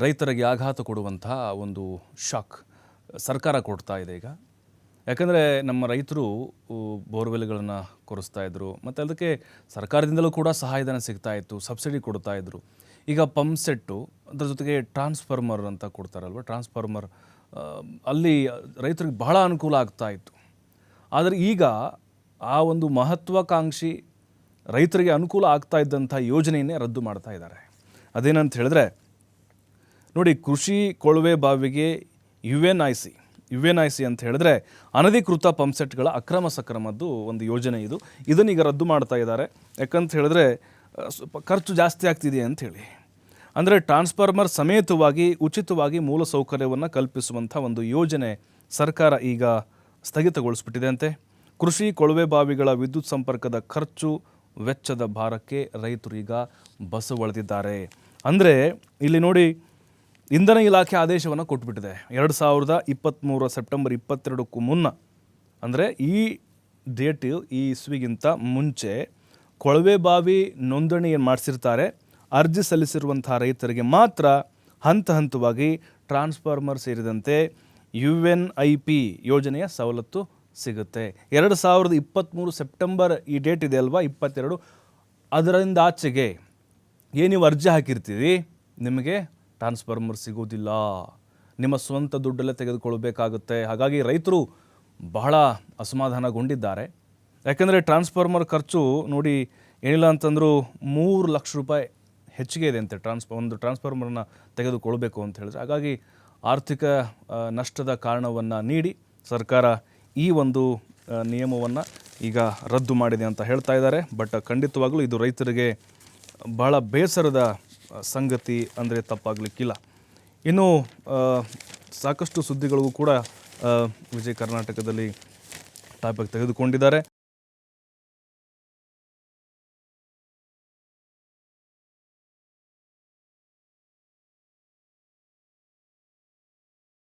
ರೈತರಿಗೆ ಆಘಾತ ಕೊಡುವಂತಹ ಒಂದು ಶಾಕ್ ಸರ್ಕಾರ ಕೊಡ್ತಾ ಇದೆ ಈಗ. ಯಾಕಂದರೆ ನಮ್ಮ ರೈತರು ಬೋರ್ವೆಲ್ಗಳನ್ನು ಕೊರೆಸ್ತಾ ಇದ್ರು, ಮತ್ತು ಅದಕ್ಕೆ ಸರ್ಕಾರದಿಂದಲೂ ಕೂಡ ಸಹಾಯಧನ ಸಿಗ್ತಾ ಇತ್ತು, ಸಬ್ಸಿಡಿ ಕೊಡ್ತಾ ಇದ್ರು. ಈಗ ಪಂಪ್ ಸೆಟ್ಟು ಅದರ ಜೊತೆಗೆ ಟ್ರಾನ್ಸ್ಫಾರ್ಮರ್ ಅಂತ ಕೊಡ್ತಾರಲ್ವ, ಟ್ರಾನ್ಸ್ಫಾರ್ಮರ್ ಅಲ್ಲಿ ರೈತರಿಗೆ ಬಹಳ ಅನುಕೂಲ ಆಗ್ತಾ ಇತ್ತು. ಆದರೆ ಈಗ ಆ ಒಂದು ಮಹತ್ವಾಕಾಂಕ್ಷಿ ರೈತರಿಗೆ ಅನುಕೂಲ ಆಗ್ತಾ ಇದ್ದಂಥ ಯೋಜನೆಯನ್ನೇ ರದ್ದು ಮಾಡ್ತಾ ಇದ್ದಾರೆ. ಅದೇನಂತ ಹೇಳಿದ್ರೆ ನೋಡಿ, ಕೃಷಿ ಕೊಳವೆ ಬಾವಿಗೆ ಯು ಎನ್ ಐ ಸಿ ಅಂತ ಹೇಳಿದ್ರೆ ಅನಧಿಕೃತ ಪಂಪ್ಸೆಟ್ಗಳ ಅಕ್ರಮ ಸಕ್ರಮದ್ದು ಒಂದು ಯೋಜನೆ ಇದು. ಇದನ್ನೀಗ ರದ್ದು ಮಾಡ್ತಾ ಇದ್ದಾರೆ. ಯಾಕಂತ ಹೇಳಿದ್ರೆ ಸ್ವಲ್ಪ ಖರ್ಚು ಜಾಸ್ತಿ ಆಗ್ತಿದೆ ಅಂಥೇಳಿ. ಅಂದರೆ ಟ್ರಾನ್ಸ್ಫಾರ್ಮರ್ ಸಮೇತವಾಗಿ ಉಚಿತವಾಗಿ ಮೂಲಸೌಕರ್ಯವನ್ನು ಕಲ್ಪಿಸುವಂಥ ಒಂದು ಯೋಜನೆ ಸರ್ಕಾರ ಈಗ ಸ್ಥಗಿತಗೊಳಿಸ್ಬಿಟ್ಟಿದೆ ಅಂತೆ. ಕೃಷಿ ಕೊಳವೆ ಬಾವಿಗಳ ವಿದ್ಯುತ್ ಸಂಪರ್ಕದ ಖರ್ಚು ವೆಚ್ಚದ ಭಾರಕ್ಕೆ ರೈತರು ಈಗ ಬಸವಳಿದಿದ್ದಾರೆ. ಅಂದರೆ ಇಲ್ಲಿ ನೋಡಿ, ಇಂಧನ ಇಲಾಖೆ ಆದೇಶವನ್ನು ಕೊಟ್ಬಿಟ್ಟಿದೆ. 2023 ಸೆಪ್ಟೆಂಬರ್ 22ಕ್ಕೂ ಮುನ್ನ, ಅಂದರೆ ಈ ಡೇಟ್ ಈ ಇಸ್ವಿಗಿಂತ ಮುಂಚೆ ಕೊಳವೆ ಬಾವಿ ನೋಂದಣಿ ಏನು ಮಾಡಿಸಿರ್ತಾರೆ, ಅರ್ಜಿ ಸಲ್ಲಿಸಿರುವಂಥ ರೈತರಿಗೆ ಮಾತ್ರ ಹಂತ ಹಂತವಾಗಿ ಟ್ರಾನ್ಸ್ಫಾರ್ಮರ್ ಸೇರಿದಂತೆ UNIP ಯೋಜನೆಯ ಸವಲತ್ತು ಸಿಗುತ್ತೆ. 2023 ಸೆಪ್ಟೆಂಬರ್ ಈ ಡೇಟ್ ಇದೆ ಅಲ್ವಾ, 22, ಅದರಿಂದ ಆಚೆಗೆ ಏನು ನೀವು ಅರ್ಜಿ ಹಾಕಿರ್ತೀರಿ ನಿಮಗೆ ಟ್ರಾನ್ಸ್ಫಾರ್ಮರ್ ಸಿಗೋದಿಲ್ಲ. ನಿಮ್ಮ ಸ್ವಂತ ದುಡ್ಡಲ್ಲೇ ತೆಗೆದುಕೊಳ್ಬೇಕಾಗುತ್ತೆ. ಹಾಗಾಗಿ ರೈತರು ಬಹಳ ಅಸಮಾಧಾನಗೊಂಡಿದ್ದಾರೆ. ಯಾಕೆಂದರೆ ಟ್ರಾನ್ಸ್ಫಾರ್ಮರ್ ಖರ್ಚು ನೋಡಿ, ಏನಿಲ್ಲ ಅಂತಂದರೂ 3 ಲಕ್ಷ ರೂಪಾಯಿ ಹೆಚ್ಚಿಗೆ ಇದೆ ಅಂತೆ ಒಂದು ಟ್ರಾನ್ಸ್ಫಾರ್ಮರ್ನ ತೆಗೆದುಕೊಳ್ಬೇಕು ಅಂತ ಹೇಳಿದ್ರೆ. ಹಾಗಾಗಿ ಆರ್ಥಿಕ ನಷ್ಟದ ಕಾರಣವನ್ನು ನೀಡಿ ಸರ್ಕಾರ ಈ ಒಂದು ನಿಯಮವನ್ನು ಈಗ ರದ್ದು ಮಾಡಿದೆ ಅಂತ ಹೇಳ್ತಾ ಇದ್ದಾರೆ. ಬಟ್ ಖಂಡಿತವಾಗಲೂ ಇದು ರೈತರಿಗೆ ಬಹಳ ಬೇಸರದ ಸಂಗತಿ ಅಂದರೆ ತಪ್ಪಾಗಲಿಕ್ಕಿಲ್ಲ. ಇನ್ನು ಸಾಕಷ್ಟು ಸುದ್ದಿಗಳಿಗೂ ಕೂಡ ವಿಜಯ ಕರ್ನಾಟಕದಲ್ಲಿ ಟಾಪಿಕ್ ತೆಗೆದುಕೊಂಡಿದ್ದಾರೆ.